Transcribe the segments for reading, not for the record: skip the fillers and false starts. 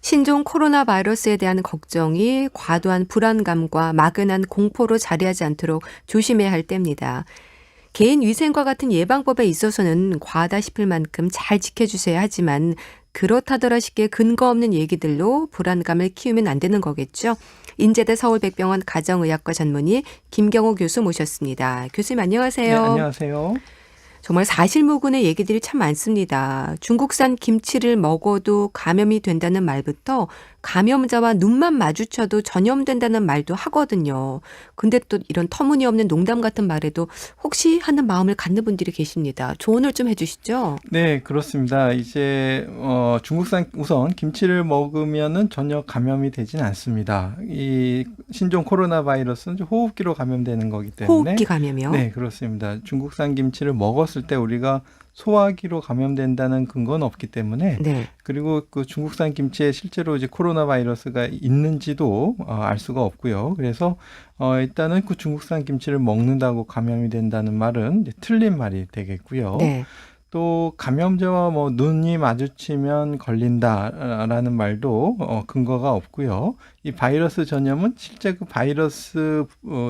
신종 코로나 바이러스에 대한 걱정이 과도한 불안감과 막연한 공포로 자리하지 않도록 조심해야 할 때입니다. 개인 위생과 같은 예방법에 있어서는 과하다 싶을 만큼 잘 지켜주셔야 하지만 그렇다더라 싶게 근거 없는 얘기들로 불안감을 키우면 안 되는 거겠죠. 인제대 서울백병원 가정의학과 전문의 김경호 교수 모셨습니다. 교수님 네, 안녕하세요. 안녕하세요. 정말 사실무근의 얘기들이 참 많습니다. 중국산 김치를 먹어도 감염이 된다는 말부터 감염자와 눈만 마주쳐도 전염된다는 말도 하거든요. 근데 또 이런 터무니없는 농담 같은 말에도 혹시 하는 마음을 갖는 분들이 계십니다. 조언을 좀 해주시죠. 네, 그렇습니다. 이제 중국산 우선 김치를 먹으면은 전혀 감염이 되진 않습니다. 이 신종 코로나 바이러스는 이제 호흡기로 감염되는 거기 때문에 호흡기 감염이요? 네, 그렇습니다. 중국산 김치를 먹었을 때 우리가 소화기로 감염된다는 근거는 없기 때문에 네. 그리고 그 중국산 김치에 실제로 이제 코로나 바이러스가 있는지도 알 수가 없고요. 그래서 일단은 그 중국산 김치를 먹는다고 감염이 된다는 말은 이제 틀린 말이 되겠고요. 네. 또 감염자와 뭐 눈이 마주치면 걸린다라는 말도 근거가 없고요. 이 바이러스 전염은 실제 그 바이러스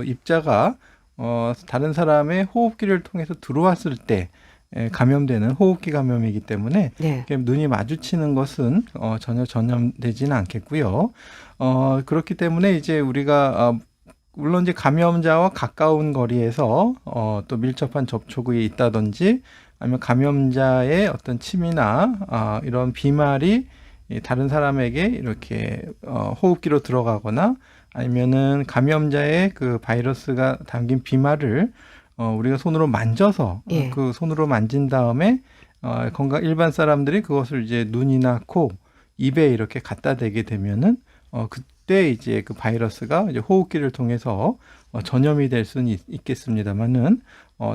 입자가 다른 사람의 호흡기를 통해서 들어왔을 때 감염되는 호흡기 감염이기 때문에 네. 눈이 마주치는 것은 전혀 전염되지는 않겠고요. 그렇기 때문에 이제 우리가 물론 이제 감염자와 가까운 거리에서 또 밀접한 접촉이 있다든지 아니면 감염자의 어떤 침이나 이런 비말이 다른 사람에게 이렇게 호흡기로 들어가거나 아니면은 감염자의 그 바이러스가 담긴 비말을 우리가 손으로 만져서 예. 그 손으로 만진 다음에 일반 사람들이 그것을 이제 눈이나 코, 입에 이렇게 갖다 대게 되면은 그때 이제 그 바이러스가 이제 호흡기를 통해서 전염이 될 수는 있겠습니다만은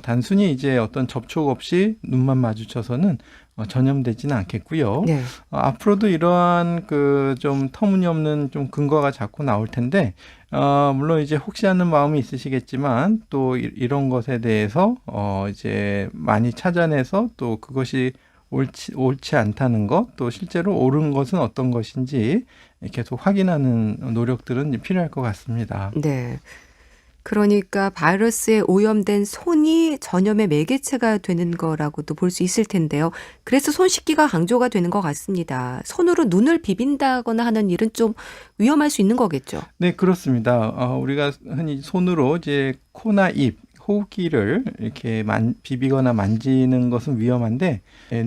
단순히 이제 어떤 접촉 없이 눈만 마주쳐서는 전염되지는 않겠고요. 네. 앞으로도 이러한 그 좀 터무니없는 좀 근거가 자꾸 나올 텐데 물론 이제 혹시 하는 마음이 있으시겠지만 또 이런 것에 대해서 이제 많이 찾아내서 또 그것이 옳지 않다는 것, 또 실제로 옳은 것은 어떤 것인지 계속 확인하는 노력들은 필요할 것 같습니다. 네. 그러니까 바이러스에 오염된 손이 전염의 매개체가 되는 거라고도 볼 수 있을 텐데요. 그래서 손 씻기가 강조가 되는 것 같습니다. 손으로 눈을 비빈다거나 하는 일은 좀 위험할 수 있는 거겠죠. 네, 그렇습니다. 우리가 흔히 손으로 이제 코나 입, 호흡기를 이렇게 비비거나 만지는 것은 위험한데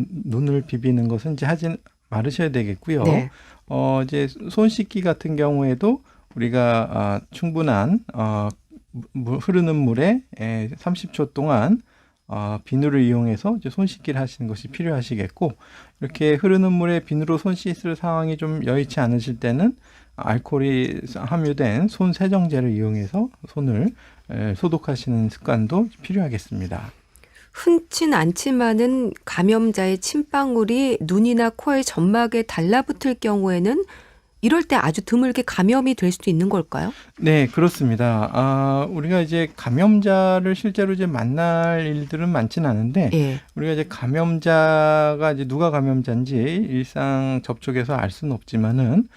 눈을 비비는 것은 이제 하진 말으셔야 되겠고요. 네. 이제 손 씻기 같은 경우에도 우리가 충분한 흐르는 물에 30초 동안 비누를 이용해서 이제 손 씻기를 하시는 것이 필요하시겠고, 이렇게 흐르는 물에 비누로 손 씻을 상황이 좀 여의치 않으실 때는 알코올이 함유된 손 세정제를 이용해서 손을 소독하시는 습관도 필요하겠습니다. 흔치 않지만은 감염자의 침방울이 눈이나 코의 점막에 달라붙을 경우에는 이럴 때 아주 드물게 감염이 될 수도 있는 걸까요? 네, 그렇습니다. 우리가 이제 감염자를 실제로 이제 만날 일들은 많지는 않은데, 예. 우리가 이제 감염자가 이제 누가 감염자인지 일상 접촉에서 알 수는 없지만은,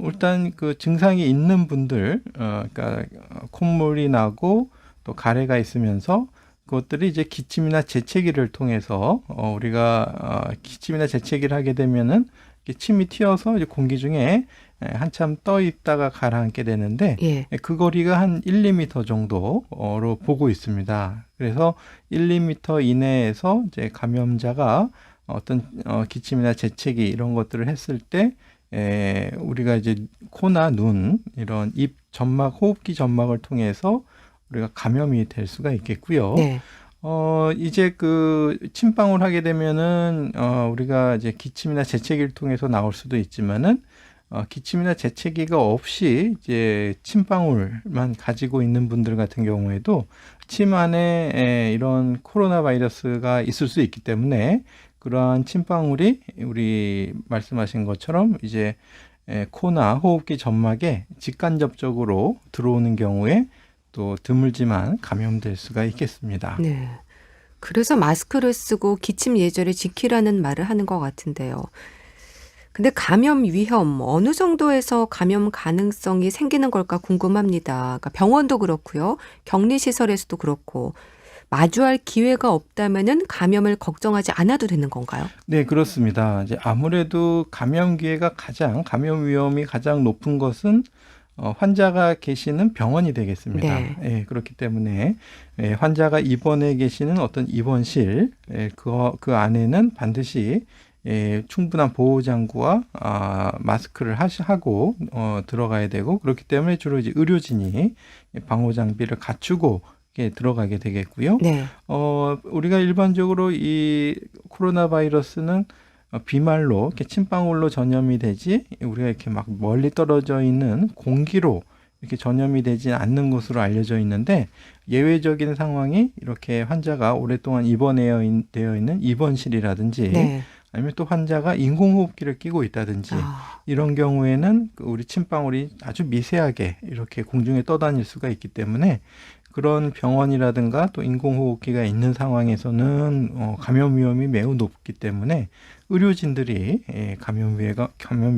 일단 그 증상이 있는 분들, 그러니까 콧물이 나고 또 가래가 있으면서 그것들이 이제 기침이나 재채기를 통해서 우리가 기침이나 재채기를 하게 되면은 이렇게 침이 튀어서 이제 공기 중에 한참 떠 있다가 가라앉게 되는데 예. 그 거리가 한 1, 2m 정도로 보고 있습니다. 그래서 1, 2m 이내에서 이제 감염자가 어떤 기침이나 재채기 이런 것들을 했을 때 우리가 이제 코나 눈 이런 입 점막, 호흡기 점막을 통해서 우리가 감염이 될 수가 있겠고요. 네. 이제 그 침방울 하게 되면은 우리가 이제 기침이나 재채기를 통해서 나올 수도 있지만은 기침이나 재채기가 없이 이제 침방울만 가지고 있는 분들 같은 경우에도 침 안에 이런 코로나 바이러스가 있을 수 있기 때문에 그러한 침방울이 우리 말씀하신 것처럼 이제 코나 호흡기 점막에 직간접적으로 들어오는 경우에 또 드물지만 감염될 수가 있겠습니다. 네. 그래서 마스크를 쓰고 기침 예절을 지키라는 말을 하는 것 같은데요. 근데 감염 위험 어느 정도에서 감염 가능성이 생기는 걸까 궁금합니다. 그러니까 병원도 그렇고요. 격리 시설에서도 그렇고 마주할 기회가 없다면은 감염을 걱정하지 않아도 되는 건가요? 네, 그렇습니다. 이제 아무래도 감염 위험이 가장 높은 것은 환자가 계시는 병원이 되겠습니다. 네. 예, 그렇기 때문에 환자가 입원해 계시는 어떤 입원실, 그 안에는 반드시 충분한 보호장구와 마스크를 하고 들어가야 되고, 그렇기 때문에 주로 이제 의료진이 방호 장비를 갖추고 들어가게 되겠고요. 네. 우리가 일반적으로 이 코로나 바이러스는 비말로 이렇게 침방울로 전염이 되지, 우리가 이렇게 막 멀리 떨어져 있는 공기로 이렇게 전염이 되지 않는 것으로 알려져 있는데, 예외적인 상황이 이렇게 환자가 오랫동안 되어 있는 입원실이라든지, 네. 아니면 또 환자가 인공호흡기를 끼고 있다든지, 이런 경우에는 우리 침방울이 아주 미세하게 이렇게 공중에 떠다닐 수가 있기 때문에, 그런 병원이라든가 또 인공호흡기가 있는 상황에서는 감염 위험이 매우 높기 때문에 의료진들이 감염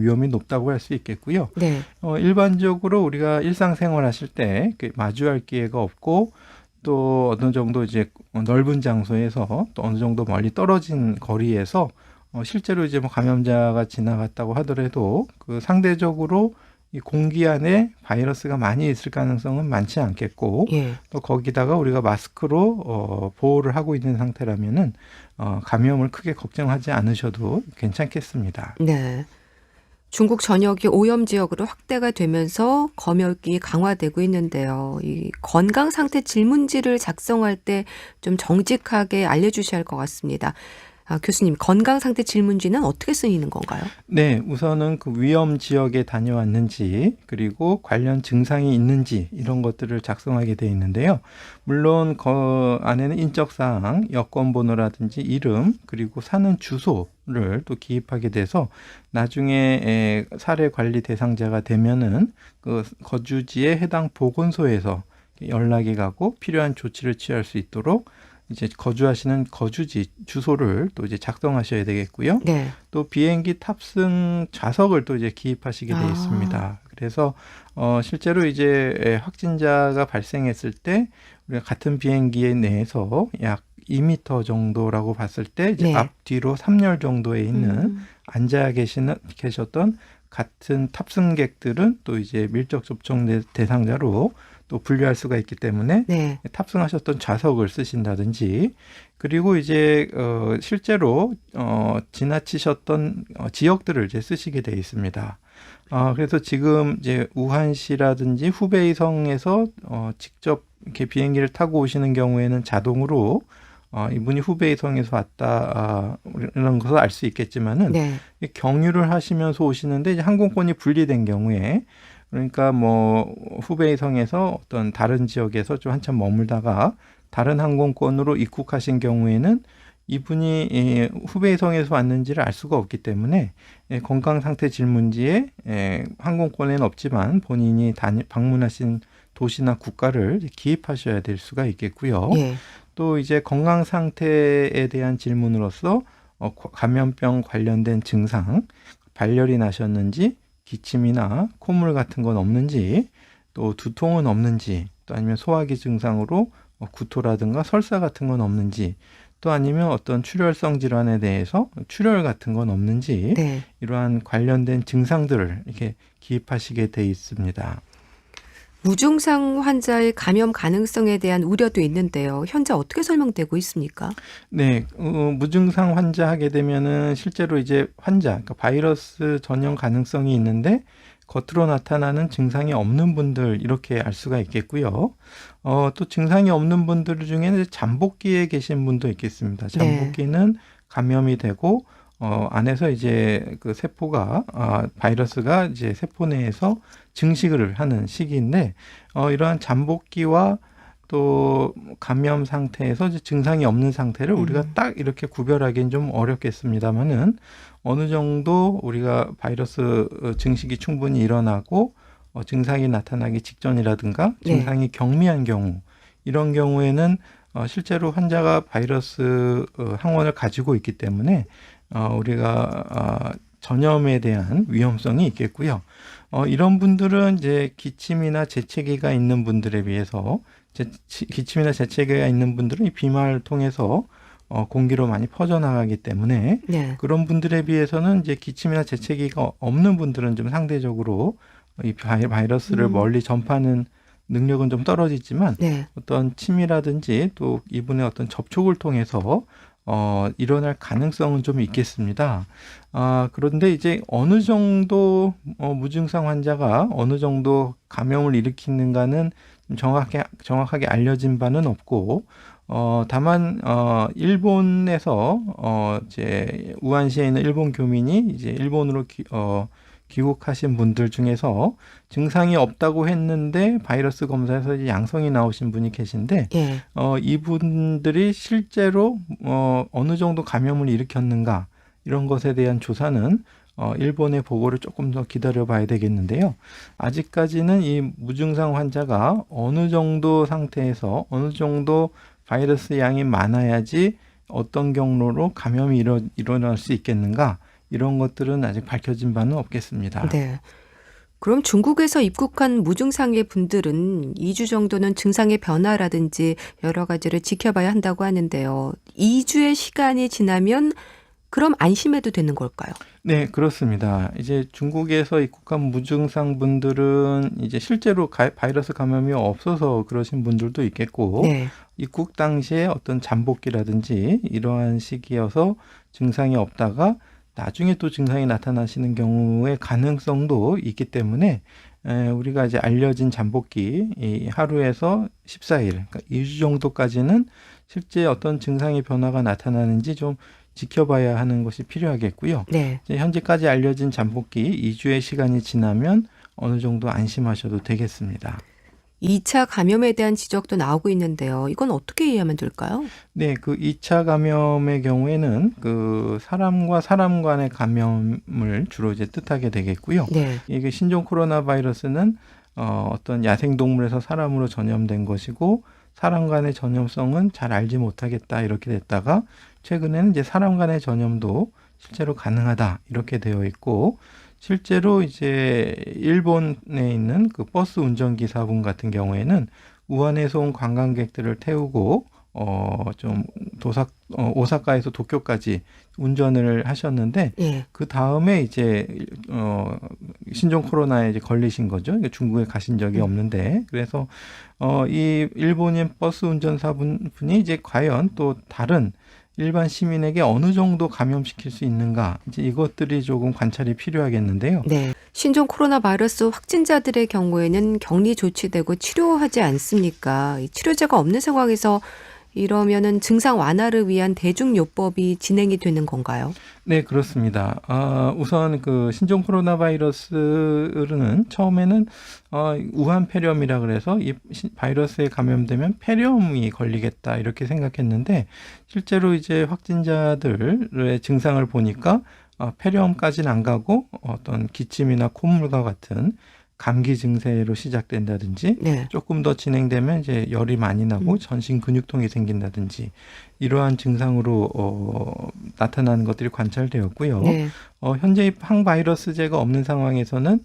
위험이 높다고 할 수 있겠고요. 네. 일반적으로 우리가 일상생활 하실 때 마주할 기회가 없고, 또 어느 정도 이제 넓은 장소에서 또 어느 정도 멀리 떨어진 거리에서 실제로 이제 뭐 감염자가 지나갔다고 하더라도 그 상대적으로 이 공기 안에 바이러스가 많이 있을 가능성은 많지 않겠고, 예. 또 거기다가 우리가 마스크로 보호를 하고 있는 상태라면은 감염을 크게 걱정하지 않으셔도 괜찮겠습니다. 네. 중국 전역이 오염 지역으로 확대가 되면서 검역이 강화되고 있는데요. 이 건강 상태 질문지를 작성할 때 좀 정직하게 알려주셔야 할 것 같습니다. 교수님, 건강 상태 질문지는 어떻게 쓰이는 건가요? 네, 우선은 그 위험 지역에 다녀왔는지, 그리고 관련 증상이 있는지, 이런 것들을 작성하게 되어 있는데요. 물론 그 안에는 인적사항, 여권번호라든지 이름, 그리고 사는 주소를 또 기입하게 돼서 나중에 사례 관리 대상자가 되면은 그 거주지의 해당 보건소에서 연락이 가고 필요한 조치를 취할 수 있도록 이제 거주하시는 거주지 주소를 또 이제 작성하셔야 되겠고요. 네. 또 비행기 탑승 좌석을 또 이제 기입하시게 되어 있습니다. 그래서 실제로 이제 확진자가 발생했을 때 우리가 같은 비행기 내에서 약 2m 정도라고 봤을 때 이제 네. 앞뒤로 3열 정도에 있는 앉아 계셨던 같은 탑승객들은 또 이제 밀접 접촉 대상자로 또 분류할 수가 있기 때문에 네. 탑승하셨던 좌석을 쓰신다든지, 그리고 이제 실제로 지나치셨던 지역들을 이제 쓰시게 돼 있습니다. 그래서 지금 이제 우한시라든지 후베이성에서 직접 이렇게 비행기를 타고 오시는 경우에는 자동으로 이분이 후베이성에서 왔다 이런 것을 알 수 있겠지만은, 네. 경유를 하시면서 오시는데 이제 항공권이 분리된 경우에, 그러니까 뭐 후베이성에서 어떤 다른 지역에서 좀 한참 머물다가 다른 항공권으로 입국하신 경우에는 이분이 후베이성에서 왔는지를 알 수가 없기 때문에 건강 상태 질문지에 항공권에는 없지만 본인이 방문하신 도시나 국가를 기입하셔야 될 수가 있겠고요. 예. 또 이제 건강 상태에 대한 질문으로서 감염병 관련된 증상, 발열이 나셨는지, 기침이나 콧물 같은 건 없는지, 또 두통은 없는지, 또 아니면 소화기 증상으로 구토라든가 설사 같은 건 없는지, 또 아니면 어떤 출혈성 질환에 대해서 출혈 같은 건 없는지, 네. 이러한 관련된 증상들을 이렇게 기입하시게 돼 있습니다. 무증상 환자의 감염 가능성에 대한 우려도 있는데요. 현재 어떻게 설명되고 있습니까? 네, 무증상 환자 하게 되면은 실제로 이제 그러니까 바이러스 전염 가능성이 있는데 겉으로 나타나는 증상이 없는 분들, 이렇게 알 수가 있겠고요. 또 증상이 없는 분들 중에는 잠복기에 계신 분도 있겠습니다. 잠복기는 감염이 되고 안에서 이제 그 세포가 바이러스가 이제 세포 내에서 증식을 하는 시기인데, 이러한 잠복기와 또 감염 상태에서 이제 증상이 없는 상태를 우리가 딱 이렇게 구별하기는 좀 어렵겠습니다만은, 어느 정도 우리가 바이러스 증식이 충분히 일어나고 증상이 나타나기 직전이라든가 증상이 경미한 경우, 이런 경우에는 실제로 환자가 바이러스 항원을 가지고 있기 때문에 우리가 전염에 대한 위험성이 있겠고요. 이런 분들은 이제 기침이나 재채기가 있는 분들에 비해서 기침이나 재채기가 있는 분들은 이 비말을 통해서 공기로 많이 퍼져나가기 때문에 네. 그런 분들에 비해서는 이제 기침이나 재채기가 없는 분들은 좀 상대적으로 이 바이러스를 멀리 전파하는 능력은 좀 떨어지지만 네. 어떤 침이라든지 또 이분의 어떤 접촉을 통해서 일어날 가능성은 좀 있겠습니다. 그런데 이제 어느 정도 무증상 환자가 어느 정도 감염을 일으키는가는 정확하게 알려진 바는 없고 다만 일본에서 이제 우한시에 있는 일본 교민이 이제 일본으로 귀국하신 분들 중에서 증상이 없다고 했는데 바이러스 검사에서 이제 양성이 나오신 분이 계신데 예. 이분들이 실제로 어느 정도 감염을 일으켰는가 이런 것에 대한 조사는 일본의 보고를 조금 더 기다려봐야 되겠는데요. 아직까지는 이 무증상 환자가 어느 정도 상태에서 어느 정도 바이러스 양이 많아야지 어떤 경로로 감염이 일어날 수 있겠는가 이런 것들은 아직 밝혀진 바는 없겠습니다. 네. 그럼 중국에서 입국한 무증상의 분들은 2주 정도는 증상의 변화라든지 여러 가지를 지켜봐야 한다고 하는데요. 2주의 시간이 지나면 그럼 안심해도 되는 걸까요? 네, 그렇습니다. 이제 중국에서 입국한 무증상 분들은 이제 실제로 바이러스 감염이 없어서 그러신 분들도 있겠고, 네. 입국 당시에 어떤 잠복기라든지 이러한 시기여서 증상이 없다가 나중에 또 증상이 나타나시는 경우의 가능성도 있기 때문에 우리가 이제 알려진 잠복기 이 하루에서 14일, 그러니까 2주 정도까지는 실제 어떤 증상의 변화가 나타나는지 좀 지켜봐야 하는 것이 필요하겠고요. 네. 이제 현재까지 알려진 잠복기 2주의 시간이 지나면 어느 정도 안심하셔도 되겠습니다. 2차 감염에 대한 지적도 나오고 있는데요. 이건 어떻게 이해하면 될까요? 네, 그 2차 감염의 경우에는 그 사람과 사람 간의 감염을 주로 이제 뜻하게 되겠고요. 네. 이게 신종 코로나 바이러스는 어떤 야생동물에서 사람으로 전염된 것이고 사람 간의 전염성은 잘 알지 못하겠다 이렇게 됐다가 최근에는 이제 사람 간의 전염도 실제로 가능하다 이렇게 되어 있고 실제로 이제 일본에 있는 그 버스 운전기사분 같은 경우에는 우한에서 온 관광객들을 태우고 좀 오사카에서 도쿄까지 운전을 하셨는데 예. 그 다음에 이제 신종 코로나에 이제 걸리신 거죠. 그러니까 중국에 가신 적이 없는데 그래서 이 일본인 버스 운전사분이 이제 과연 또 다른 일반 시민에게 어느 정도 감염시킬 수 있는가 이제 이것들이 조금 관찰이 필요하겠는데요. 네. 신종 코로나 바이러스 확진자들의 경우에는 격리 조치되고 치료하지 않습니까? 이 치료제가 없는 상황에서 이러면은 증상 완화를 위한 대중요법이 진행이 되는 건가요? 네, 그렇습니다. 우선 그 신종 코로나 바이러스는 처음에는 우한 폐렴이라 그래서 이 바이러스에 감염되면 폐렴이 걸리겠다 이렇게 생각했는데 실제로 이제 확진자들의 증상을 보니까 폐렴까지는 안 가고 어떤 기침이나 콧물과 같은 감기 증세로 시작된다든지 네. 조금 더 진행되면 이제 열이 많이 나고 전신 근육통이 생긴다든지 이러한 증상으로 나타나는 것들이 관찰되었고요. 네. 현재 항바이러스제가 없는 상황에서는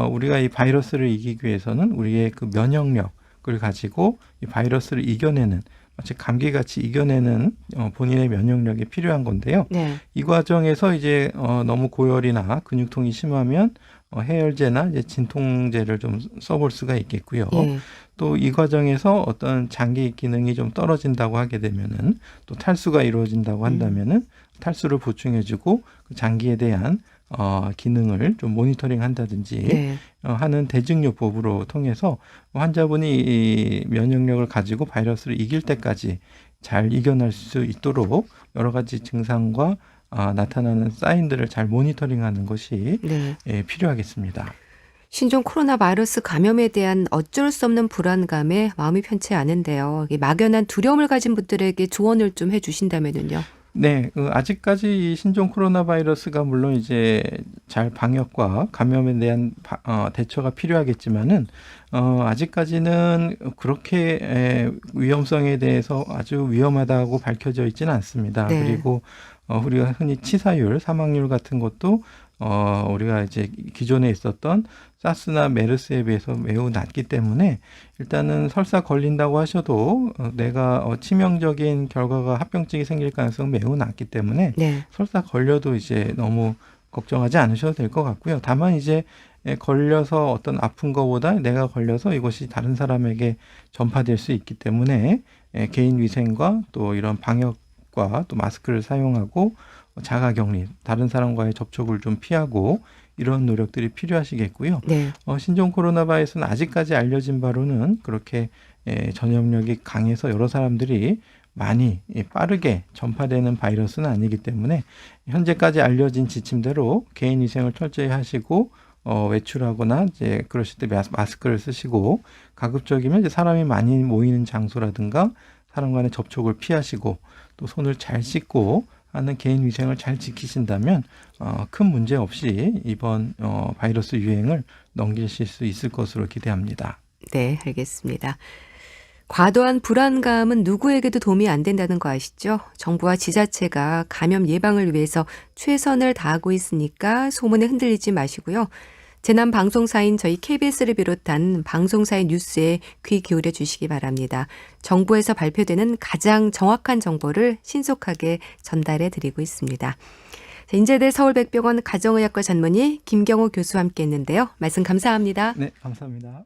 우리가 이 바이러스를 이기기 위해서는 우리의 그 면역력을 가지고 이 바이러스를 이겨내는 마치 감기같이 이겨내는 본인의 면역력이 필요한 건데요. 네. 이 과정에서 이제 너무 고열이나 근육통이 심하면 해열제나 이제 진통제를 좀 써볼 수가 있겠고요. 예. 또 이 과정에서 어떤 장기 기능이 좀 떨어진다고 하게 되면은 또 탈수가 이루어진다고 한다면은 탈수를 보충해주고 그 장기에 대한 기능을 좀 모니터링 한다든지 네. 하는 대증요법으로 통해서 환자분이 이 면역력을 가지고 바이러스를 이길 때까지 잘 이겨낼 수 있도록 여러 가지 증상과 나타나는 사인들을 잘 모니터링하는 것이 네. 필요하겠습니다. 신종 코로나 바이러스 감염에 대한 어쩔 수 없는 불안감에 마음이 편치 않은데요. 이 막연한 두려움을 가진 분들에게 조언을 좀 해주신다면요. 네, 아직까지 이 신종 코로나 바이러스가 물론 이제 잘 방역과 감염에 대한 대처가 필요하겠지만은 아직까지는 그렇게 위험성에 대해서 아주 위험하다고 밝혀져 있지는 않습니다. 네. 그리고 우리가 흔히 치사율, 사망률 같은 것도 우리가 이제 기존에 있었던 사스나 메르스에 비해서 매우 낮기 때문에 일단은 설사 걸린다고 하셔도 내가 치명적인 결과가 합병증이 생길 가능성은 매우 낮기 때문에 네. 설사 걸려도 이제 너무 걱정하지 않으셔도 될 것 같고요. 다만 이제 걸려서 어떤 아픈 거보다 내가 걸려서 이것이 다른 사람에게 전파될 수 있기 때문에 개인 위생과 또 이런 방역과 또 마스크를 사용하고 자가격리, 다른 사람과의 접촉을 좀 피하고 이런 노력들이 필요하시겠고요. 네. 신종 코로나 바이러스는 아직까지 알려진 바로는 그렇게 전염력이 강해서 여러 사람들이 많이 빠르게 전파되는 바이러스는 아니기 때문에 현재까지 알려진 지침대로 개인 위생을 철저히 하시고 외출하거나 이제 그러실 때 마스크를 쓰시고 가급적이면 이제 사람이 많이 모이는 장소라든가 사람 간의 접촉을 피하시고 또 손을 잘 씻고 하는 개인 위생을 잘 지키신다면 큰 문제 없이 이번 바이러스 유행을 넘기실 수 있을 것으로 기대합니다. 네, 알겠습니다. 과도한 불안감은 누구에게도 도움이 안 된다는 거 아시죠? 정부와 지자체가 감염 예방을 위해서 최선을 다하고 있으니까 소문에 흔들리지 마시고요. 재난 방송사인 저희 KBS를 비롯한 방송사의 뉴스에 귀 기울여 주시기 바랍니다. 정부에서 발표되는 가장 정확한 정보를 신속하게 전달해 드리고 있습니다. 인제대 서울백병원 가정의학과 전문의 김경호 교수와 함께 했는데요. 말씀 감사합니다. 네, 감사합니다.